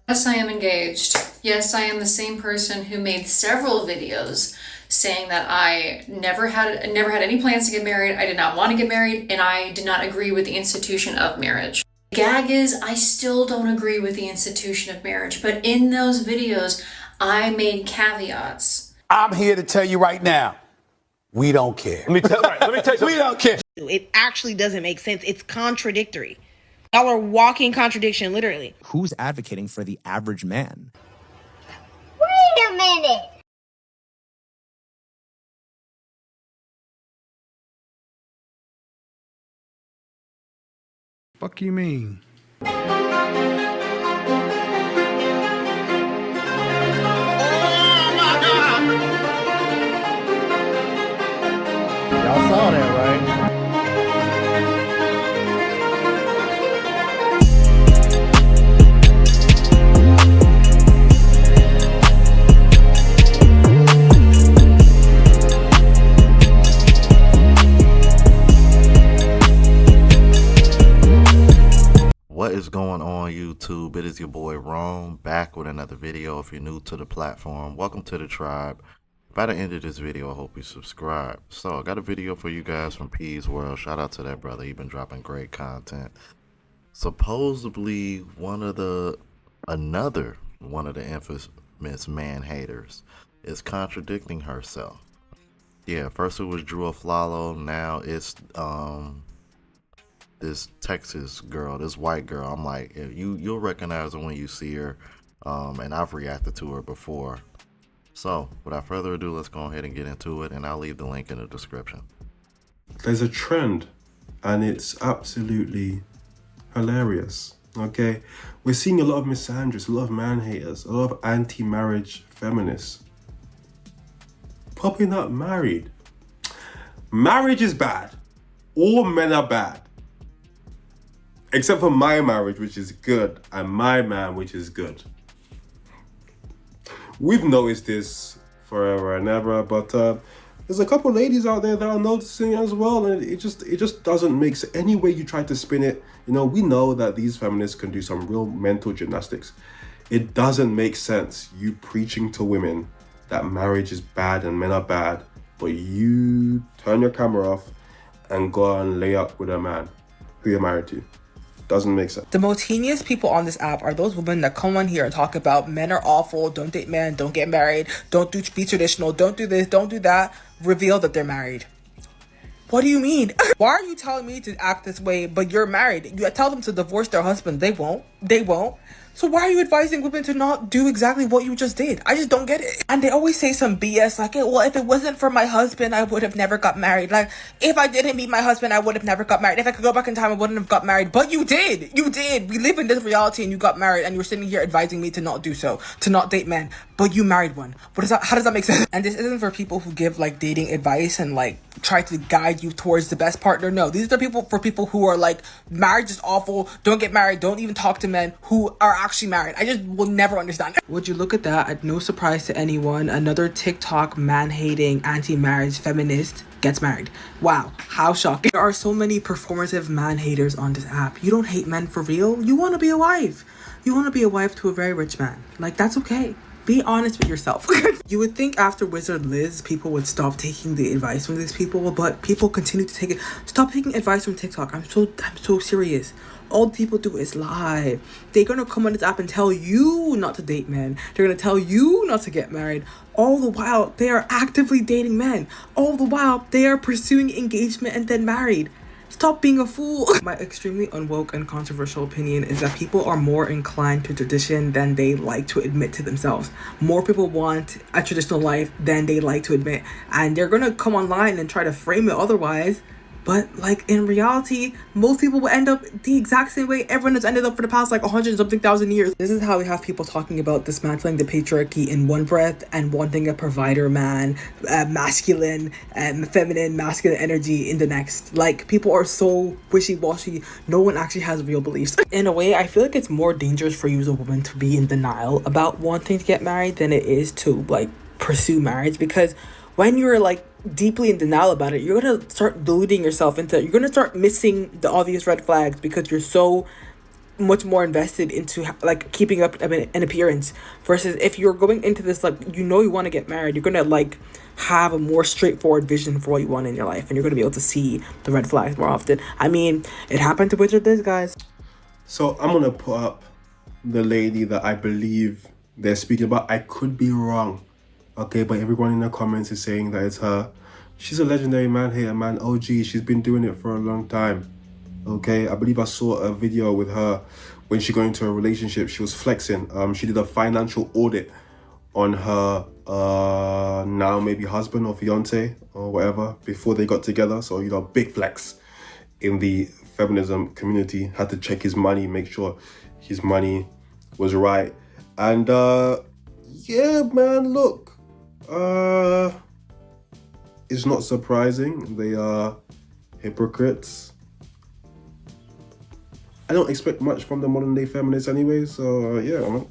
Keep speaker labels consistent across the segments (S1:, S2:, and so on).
S1: Yes, I am engaged. Yes, I am the same person who made several videos saying that I never had any plans to get married, I did not want to get married, and I did not agree with the institution of marriage. The gag is, I still don't agree with the institution of marriage, but in those videos, I made caveats.
S2: I'm here to tell you right now, we don't care. Let me tell you something. We don't care.
S3: It actually doesn't make sense. It's contradictory. Y'all are walking contradiction, literally.
S4: Who's advocating for the average man?
S5: Wait a minute.
S6: Fuck you mean?
S7: Y'all saw that, right?
S8: What is going on YouTube? It is your boy Rome back with another video. If you're new to the platform, welcome to the tribe. By the end of this video, I hope you subscribe. So I got a video for you guys from P's World. Shout out to that brother. He's been dropping great content. Supposedly one of the infamous man haters is contradicting herself. Yeah, first it was Drew Aflalo, now it's this Texas girl, this white girl. I'm like, you'll recognize her when you see her, and I've reacted to her before. So without further ado, let's go ahead and get into it, and I'll leave the link in the description.
S9: There's a trend, and it's absolutely hilarious. Okay, we're seeing a lot of misandrists, a lot of man haters, a lot of anti-marriage feminists popping up married. Marriage is bad. All men are bad. Except for my marriage, which is good, and my man, which is good. We've noticed this forever and ever, but there's a couple ladies out there that are noticing as well, and it just doesn't make sense. Any way you try to spin it, you know, we know that these feminists can do some real mental gymnastics. It doesn't make sense, you preaching to women that marriage is bad and men are bad, but you turn your camera off and go and lay up with a man who you're married to. Doesn't make sense.
S3: The most heinous people on this app are those women that come on here and talk about men are awful, don't date men, don't get married, be traditional, don't do this, don't do that, reveal that they're married. What do you mean? Why are you telling me to act this way, but you're married? You tell them to divorce their husband. They won't. So why are you advising women to not do exactly what you just did? I just don't get it. And they always say some BS like, well, if it wasn't for my husband, I would have never got married. Like, if I didn't meet my husband, I would have never got married. If I could go back in time, I wouldn't have got married. But you did. You did. We live in this reality and you got married, and you're sitting here advising me to not do so, to not date men. But you married one. What is that? How does that make sense? And this isn't for people who give like dating advice and like try to guide you towards the best partner. No, these are for people who are like, marriage is awful, don't get married, don't even talk to men who are actually married. I just will never understand. Would you look at that? At no surprise to anyone, another TikTok man-hating anti-marriage feminist gets married. Wow, how shocking. There are so many performative man haters on this app. You don't hate men for real. You want to be a wife. You want to be a wife to a very rich man. Like, that's okay. Be honest with yourself. You would think after Wizard Liz, people would stop taking the advice from these people, but people continue to take it. Stop taking advice from TikTok. I'm so serious. All people do is lie. They're gonna come on this app and tell you not to date men. They're gonna tell you not to get married. All the while, they are actively dating men. All the while, they are pursuing engagement and then married. Stop being a fool. My extremely unwoke and controversial opinion is that people are more inclined to tradition than they like to admit to themselves. More people want a traditional life than they like to admit. And they're gonna come online and try to frame it otherwise. But like in reality, most people will end up the exact same way everyone has ended up for the past like 100 something thousand years. This is how we have people talking about dismantling the patriarchy in one breath and wanting a provider man, masculine and feminine masculine energy in the next. Like, people are so wishy-washy. No one actually has real beliefs. In a way, I feel like it's more dangerous for you as a woman to be in denial about wanting to get married than it is to like pursue marriage, because when you're like deeply in denial about it, you're gonna start deluding yourself into, you're gonna start missing the obvious red flags because you're so much more invested into like keeping up an appearance, versus if you're going into this like you want to get married, you're gonna like have a more straightforward vision for what you want in your life, and you're gonna be able to see the red flags more often. I mean, it happened to Wizard this, guys.
S9: So I'm gonna put up the lady that I believe they're speaking about. I could be wrong, okay, but everyone in the comments is saying that it's her. She's a legendary man hater, man, OG. She's been doing it for a long time. Okay, I believe I saw a video with her when she got into a relationship. She was flexing. She did a financial audit on her now maybe husband or fiance or whatever before they got together. So, you know, big flex in the feminism community. Had to check his money, make sure his money was right. And yeah, man, look, it's not surprising. They are hypocrites. I don't expect much from the modern day feminists anyway, so yeah, man.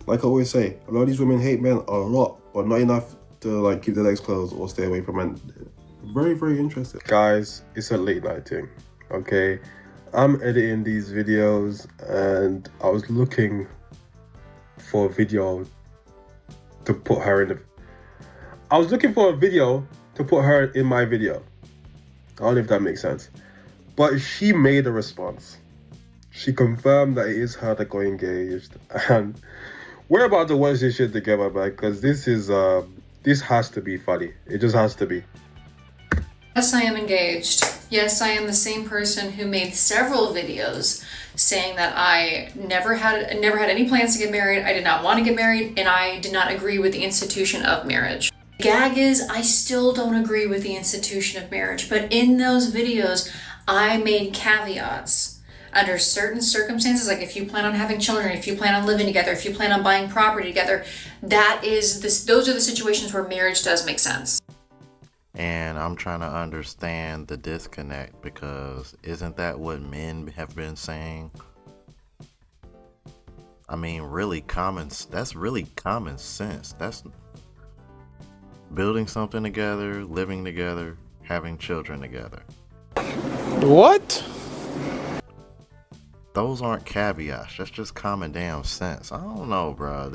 S9: Like I always say, a lot of these women hate men a lot, but not enough to like keep their legs closed or stay away from men. Very, very interesting. Guys, it's a late night thing, okay? I'm editing these videos and I was looking for a video to put her in the... I was looking for a video to put her in my video. I don't know if that makes sense. But she made a response. She confirmed that it is her that got engaged. And we're about to watch this shit together, man, because this has to be funny. It just has to be.
S1: Yes, I am engaged. Yes, I am the same person who made several videos saying that I never had any plans to get married, I did not want to get married, and I did not agree with the institution of marriage. The gag is, I still don't agree with the institution of marriage, but in those videos, I made caveats. Under certain circumstances, like if you plan on having children, if you plan on living together, if you plan on buying property together, those are the situations where marriage does make sense.
S8: And I'm trying to understand the disconnect, because isn't that what men have been saying? I mean, that's really common sense. That's building something together, living together, having children together.
S2: What?
S8: Those aren't caveats. That's just common damn sense. I don't know, bro.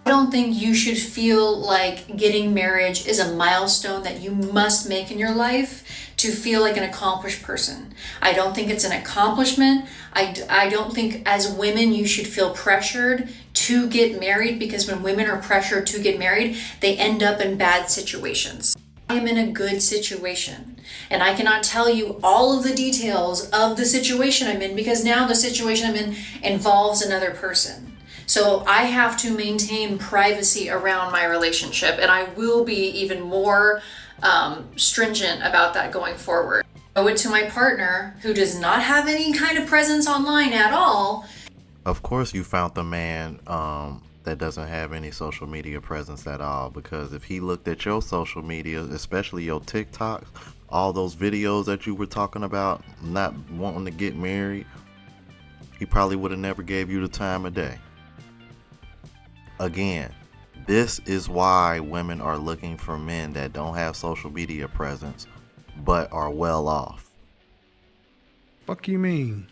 S1: I don't think you should feel like getting marriage is a milestone that you must make in your life to feel like an accomplished person. I don't think it's an accomplishment. I don't think as women you should feel pressured to get married, because when women are pressured to get married, they end up in bad situations. I am in a good situation, and I cannot tell you all of the details of the situation I'm in, because now the situation I'm in involves another person. So I have to maintain privacy around my relationship, and I will be even more stringent about that going forward. I owe it to my partner, who does not have any kind of presence online at all.
S8: Of course you found the man that doesn't have any social media presence at all, because if he looked at your social media, especially your TikToks, all those videos that you were talking about not wanting to get married, he probably would have never gave you the time of day. Again, this is why women are looking for men that don't have social media presence but are well off.
S2: Fuck you mean?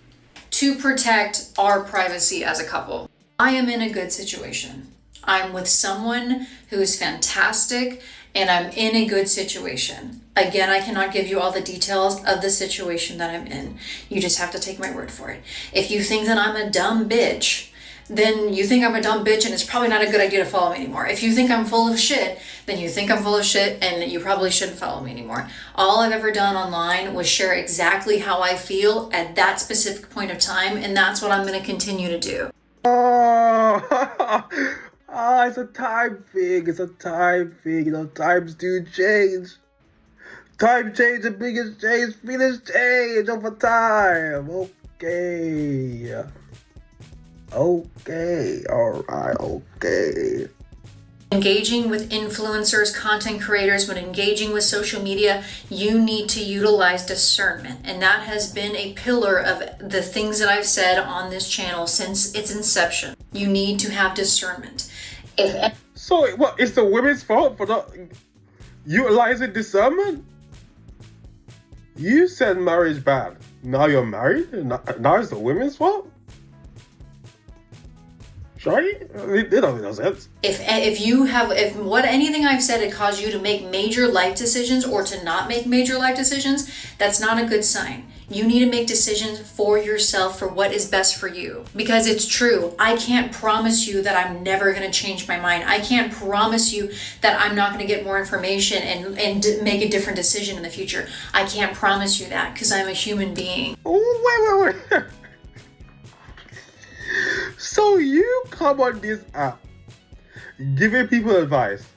S1: To protect our privacy as a couple. I am in a good situation. I'm with someone who is fantastic, and I'm in a good situation. Again, I cannot give you all the details of the situation that I'm in. You just have to take my word for it. If you think that I'm a dumb bitch, then you think I'm a dumb bitch, and it's probably not a good idea to follow me anymore. If you think I'm full of shit, then you think I'm full of shit, and you probably shouldn't follow me anymore. All I've ever done online was share exactly how I feel at that specific point of time, and that's what I'm going to continue to do.
S9: It's a time thing. It's a time thing. You know, times do change. Time change, the biggest change, feelings change over time. Okay. Okay. Alright, okay.
S1: Engaging with influencers, content creators, when engaging with social media, you need to utilize discernment. And that has been a pillar of the things that I've said on this channel since its inception. You need to have discernment.
S9: So, what, it's the women's fault for not utilizing discernment? You said marriage bad. Now you're married? Now it's the women's fault? Sorry? It don't make no sense.
S1: If anything I've said had caused you to make major life decisions or to not make major life decisions, that's not a good sign. You need to make decisions for yourself for what is best for you. Because it's true. I can't promise you that I'm never going to change my mind. I can't promise you that I'm not going to get more information and make a different decision in the future. I can't promise you that because I'm a human being.
S9: Wait. So you come on this app giving people advice,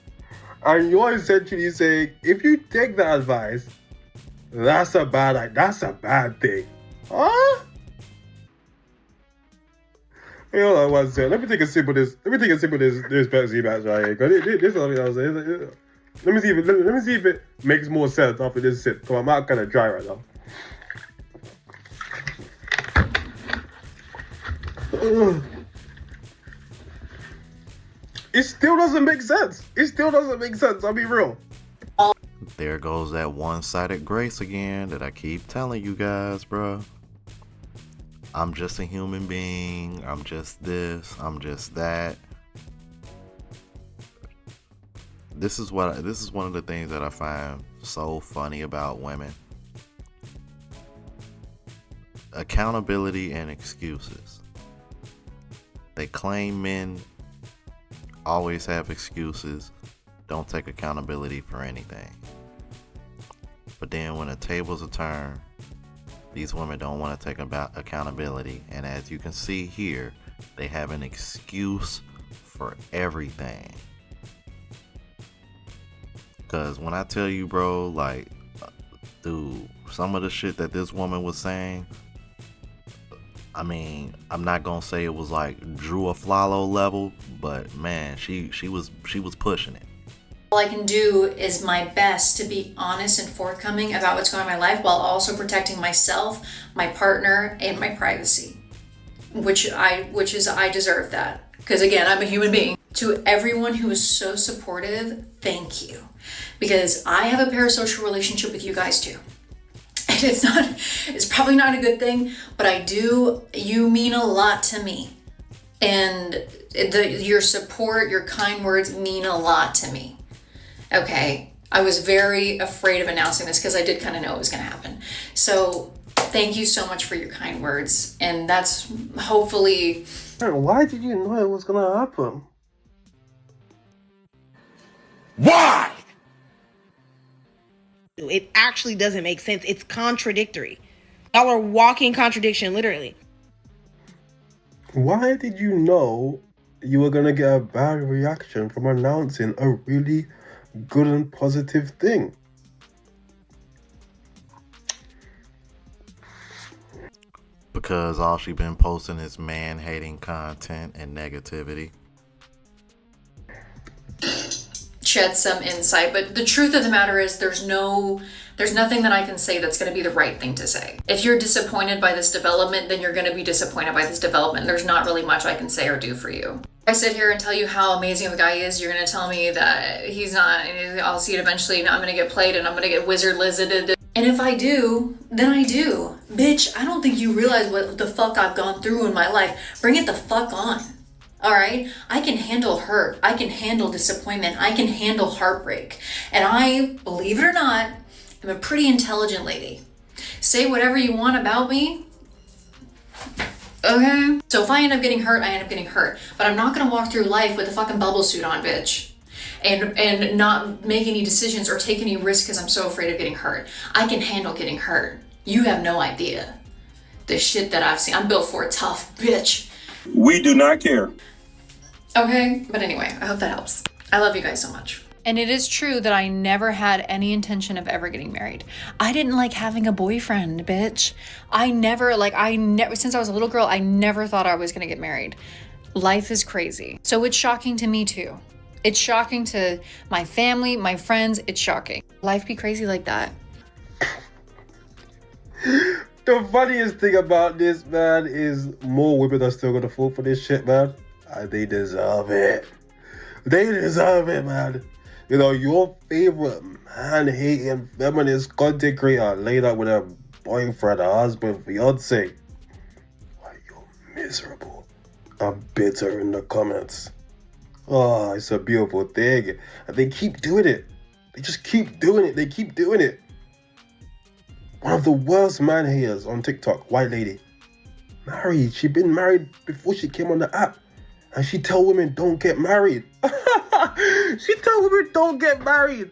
S9: and you're essentially saying if you take that advice, that's a bad thing. Huh? Hey, hold on one second. Let me take a sip of this Pepsi match right here. Cause this is what I was saying. Let me see if it makes more sense after this sip. Cause my mouth kind of dry right now. It still doesn't make sense. I'll be real.
S8: There goes that one-sided grace again that I keep telling you guys, bro. I'm just a human being. I'm just this. I'm just that. This is one of the things that I find so funny about women. Accountability and excuses. They claim men always have excuses, don't take accountability for anything. But then when the tables are turned, these women don't want to take about accountability. And as you can see here, they have an excuse for everything. Because when I tell you, bro, like, dude, some of the shit that this woman was saying, I mean, I'm not gonna say it was like Drew Aflalo level, but man, she was pushing it.
S1: All I can do is my best to be honest and forthcoming about what's going on in my life while also protecting myself, my partner, and my privacy. Which I deserve that. Because again, I'm a human being. To everyone who is so supportive, thank you. Because I have a parasocial relationship with you guys too. And it's probably not a good thing, but you mean a lot to me. And your support, your kind words mean a lot to me. Okay, I was very afraid of announcing this because I did kind of know it was going to happen. So thank you so much for your kind words. And that's hopefully...
S9: Why did you know it was going to happen?
S2: Why?
S3: It actually doesn't make sense. It's contradictory. Y'all are walking contradiction, literally.
S9: Why did you know you were going to get a bad reaction from announcing a really good and positive thing?
S8: Because all she been posting is man-hating content and negativity.
S1: Shed some insight, but the truth of the matter is there's nothing that I can say that's going to be the right thing to say. If you're disappointed by this development, then you're going to be disappointed by this development. There's not really much I can say or do for you. If I sit here and tell you how amazing the guy is, you're going to tell me that he's not, and I'll see it eventually, and I'm going to get played, and I'm going to get wizard lizarded. And if I do, then I do. Bitch, I don't think you realize what the fuck I've gone through in my life. Bring it the fuck on. All right, I can handle hurt. I can handle disappointment. I can handle heartbreak. And I, believe it or not, am a pretty intelligent lady. Say whatever you want about me. Okay? So if I end up getting hurt, I end up getting hurt. But I'm not gonna walk through life with a fucking bubble suit on, bitch. And not make any decisions or take any risks because I'm so afraid of getting hurt. I can handle getting hurt. You have no idea. The shit that I've seen. I'm built for a tough bitch.
S2: We do not care.
S1: Okay, but anyway, I hope that helps. I love you guys so much. And it is true that I never had any intention of ever getting married. I didn't like having a boyfriend, bitch. Since I was a little girl, I never thought I was gonna get married. Life is crazy. So it's shocking to me too. It's shocking to my family, my friends, it's shocking. Life be crazy like that.
S9: The funniest thing about this, man, is more women are still gonna fall for this shit, man. They deserve it. They deserve it, man. You know, your favorite man-hating feminist content creator laid up with her boyfriend, her husband, fiance. Why, you're miserable and bitter in the comments. Oh, it's a beautiful thing. And they keep doing it. They just keep doing it. They keep doing it. One of the worst man-haters on TikTok, white lady. Married. She'd been married before she came on the app. And she tell women don't get married. She tell women don't get married.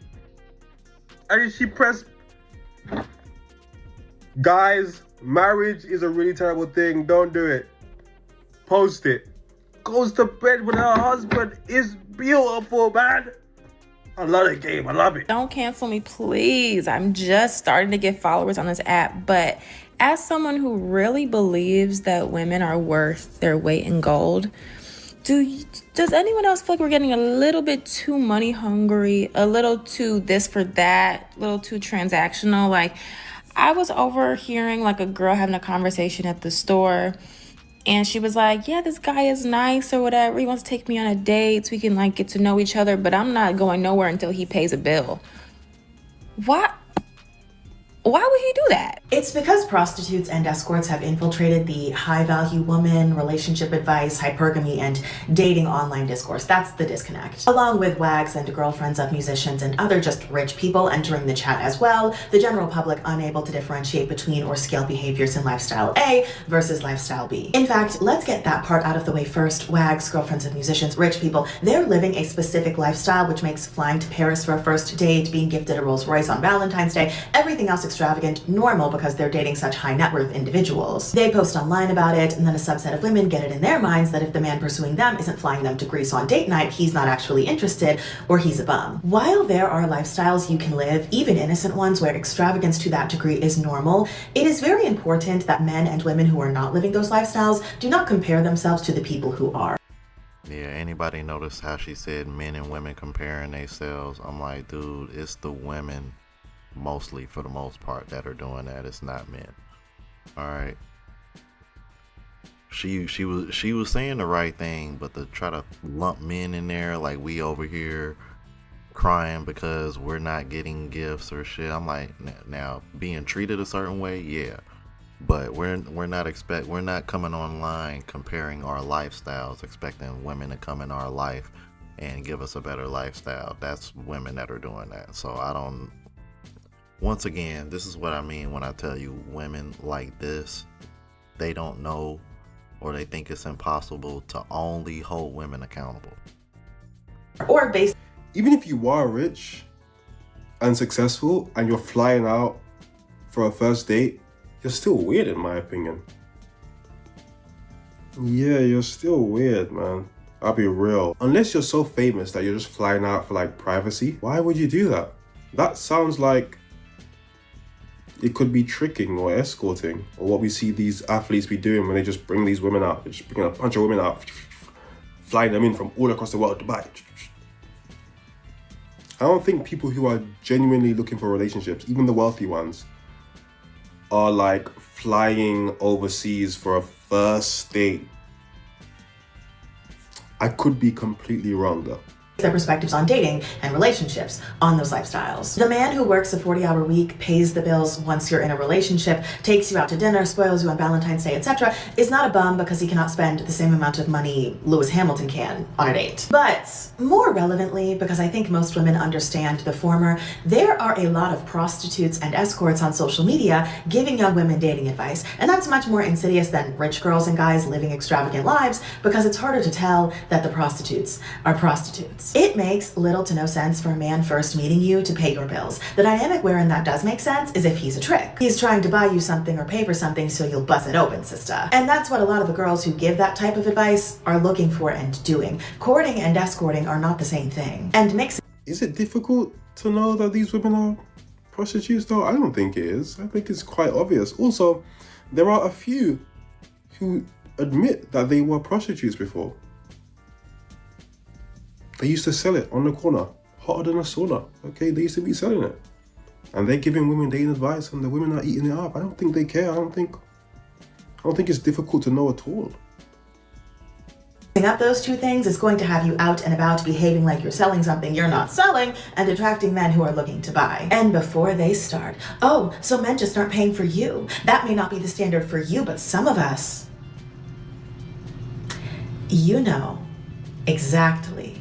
S9: And she press. Guys, marriage is a really terrible thing. Don't do it. Post it. Goes to bed with her husband is beautiful, man. I love the game. I love it.
S6: Don't cancel me, please. I'm just starting to get followers on this app. But as someone who really believes that women are worth their weight in gold, does anyone else feel like we're getting a little bit too money hungry, a little too this for that, a little too transactional? Like, I was overhearing like a girl having a conversation at the store, and she was like, yeah, this guy is nice or whatever. He wants to take me on a date so we can like get to know each other, but I'm not going nowhere until he pays a bill. Why would he do that?
S7: It's because prostitutes and escorts have infiltrated the high-value woman, relationship advice, hypergamy, and dating online discourse. That's the disconnect. Along with wags and girlfriends of musicians and other just rich people entering the chat as well, the general public unable to differentiate between or scale behaviors in lifestyle A versus lifestyle B. In fact, let's get that part out of the way first. Wags, girlfriends of musicians, rich people, they're living a specific lifestyle which makes flying to Paris for a first date, being gifted a Rolls Royce on Valentine's Day, everything else extravagant, normal because they're dating such high net worth individuals. They post online about it, and then a subset of women get it in their minds that if the man pursuing them isn't flying them to Greece on date night, he's not actually interested or he's a bum. While there are lifestyles you can live, even innocent ones where extravagance to that degree is normal, it is very important that men and women who are not living those lifestyles do not compare themselves to the people who are.
S8: Yeah, anybody notice how she said men and women comparing themselves? I'm like, dude, it's the women mostly, for the most part, that are doing that. It's not men. All right. She was saying the right thing, but to try to lump men in there like we over here crying because we're not getting gifts or shit. I'm like, now being treated a certain way, yeah, but we're not coming online comparing our lifestyles, expecting women to come in our life and give us a better lifestyle. That's women that are doing that. So I don't. Once again, this is what I mean when I tell you women like this, they don't know, or they think it's impossible to only hold women accountable.
S7: Or based.
S9: Even if you are rich and successful and you're flying out for a first date, you're still weird in my opinion. Yeah, you're still weird, man. I'll be real. Unless you're so famous that you're just flying out for like privacy, why would you do that? That sounds like it could be tricking or escorting, or what we see these athletes be doing when they just bring these women out. They just bring a bunch of women out, flying them in from all across the world to Dubai. I don't think people who are genuinely looking for relationships, even the wealthy ones, are like flying overseas for a first date. I could be completely wrong though.
S7: Their perspectives on dating and relationships on those lifestyles. The man who works a 40-hour week, pays the bills once you're in a relationship, takes you out to dinner, spoils you on Valentine's Day, etc., is not a bum because he cannot spend the same amount of money Lewis Hamilton can on a date. But more relevantly, because I think most women understand the former, there are a lot of prostitutes and escorts on social media giving young women dating advice, and that's much more insidious than rich girls and guys living extravagant lives because it's harder to tell that the prostitutes are prostitutes. It makes little to no sense for a man first meeting you to pay your bills. The dynamic wherein that does make sense is if he's a trick. He's trying to buy you something or pay for something so you'll bust it open, sister. And that's what a lot of the girls who give that type of advice are looking for and doing. Courting and escorting are not the same thing. And mixing.
S9: Is it difficult to know that these women are prostitutes though? I don't think it is. I think it's quite obvious. Also, there are a few who admit that they were prostitutes before. They used to sell it on the corner, hotter than a sauna. Okay, they used to be selling it. And they're giving women dating advice and the women are eating it up. I don't think they care. I don't think it's difficult to know at all.
S7: Up those two things is going to have you out and about behaving like you're selling something you're not selling and attracting men who are looking to buy. And before they start, oh, so men just aren't paying for you. That may not be the standard for you, but some of us, you know exactly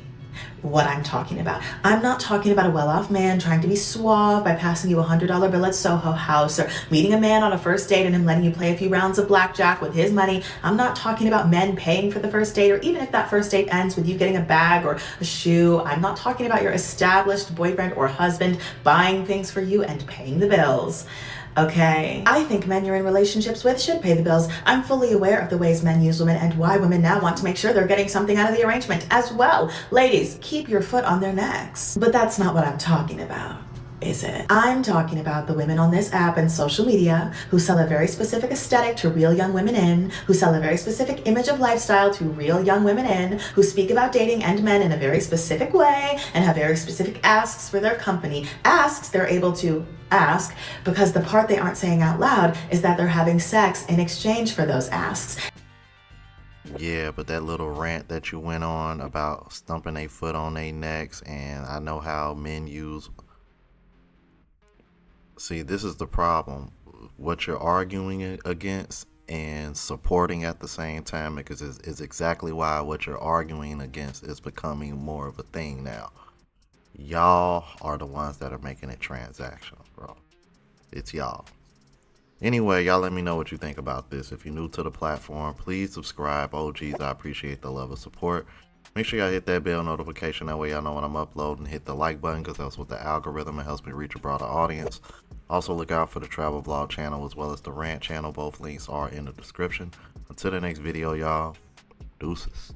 S7: what I'm talking about. I'm not talking about a well-off man trying to be suave by passing you a $100 bill at Soho House, or meeting a man on a first date and him letting you play a few rounds of blackjack with his money. I'm not talking about men paying for the first date, or even if that first date ends with you getting a bag or a shoe. I'm not talking about your established boyfriend or husband buying things for you and paying the bills. Okay? I think men you're in relationships with should pay the bills. I'm fully aware of the ways men use women and why women now want to make sure they're getting something out of the arrangement as well. Ladies, keep your foot on their necks. But that's not what I'm talking about, is it? I'm talking about the women on this app and social media who sell a very specific aesthetic to reel young women in, who sell a very specific image of lifestyle to reel young women in, who speak about dating and men in a very specific way and have very specific asks for their company. Asks they're able to ask because the part they aren't saying out loud is that they're having sex in exchange for those asks.
S8: Yeah, but that little rant that you went on about stumping a foot on their necks, and I know how men use... See, this is the problem. What you're arguing against and supporting at the same time, because is exactly why what you're arguing against is becoming more of a thing now. Y'all are the ones that are making it transactional, bro. It's y'all. Anyway, y'all let me know what you think about this. If you're new to the platform, please subscribe. OGs, I appreciate the love and support. Make sure y'all hit that bell notification. That way y'all know when I'm uploading. Hit the like button because that's with the algorithm. It helps me reach a broader audience. Also, look out for the travel vlog channel as well as the rant channel. Both links are in the description. Until the next video, y'all. Deuces.